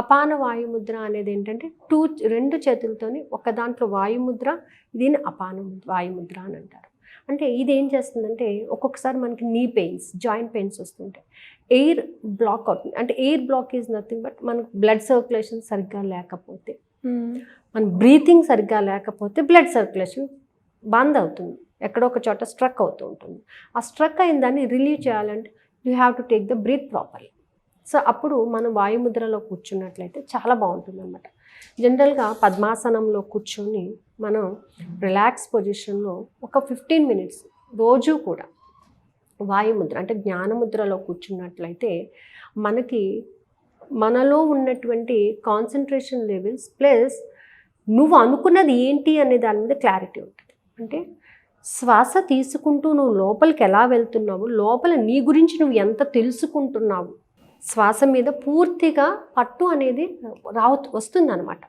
అపాన వాయుముద్ర అనేది ఏంటంటే రెండు చేతులతోని ఒక దాంట్లో వాయుముద్ర, దీన్ని అపాన వాయుముద్ర అని అంటారు. అంటే ఇది ఏం చేస్తుందంటే ఒక్కొక్కసారి మనకి నీ పెయిన్స్, జాయింట్ పెయిన్స్ వస్తుంటాయి. ఎయిర్ బ్లాక్ అవుతుంది. అంటే air block is nothing but మనకు బ్లడ్ సర్క్యులేషన్ సరిగ్గా లేకపోతే, మన బ్రీతింగ్ సరిగ్గా లేకపోతే బ్లడ్ సర్క్యులేషన్ బంద్ అవుతుంది. ఎక్కడో ఒక చోట స్ట్రక్ అవుతూ ఉంటుంది. ఆ స్ట్రక్ అయిన దాన్ని రిలీవ్ చేయాలంటే you have to take the breath properly. So అప్పుడు మనం వాయుముద్రలో కూర్చున్నట్లయితే చాలా బాగుంటుంది అన్నమాట. జనరల్గా పద్మాసనంలో కూర్చొని మనం రిలాక్స్ పొజిషన్లో ఒక 15 మినిట్స్ రోజు కూడా వాయుముద్ర అంటే జ్ఞానముద్రలో కూర్చున్నట్లయితే మనలో ఉన్నటువంటి కాన్సన్ట్రేషన్ లెవెల్స్ ప్లస్ నువ్వు అనుకున్నది ఏంటి అనే దాని మీద క్లారిటీ ఉంటుంది. అంటే శ్వాస తీసుకుంటూ నువ్వు లోపలికి ఎలా వెళ్తున్నావు, లోపల నీ గురించి నువ్వు ఎంత తెలుసుకుంటున్నావు, శ్వాస మీద పూర్తిగా పట్టు అనేది వస్తుందన్నమాట.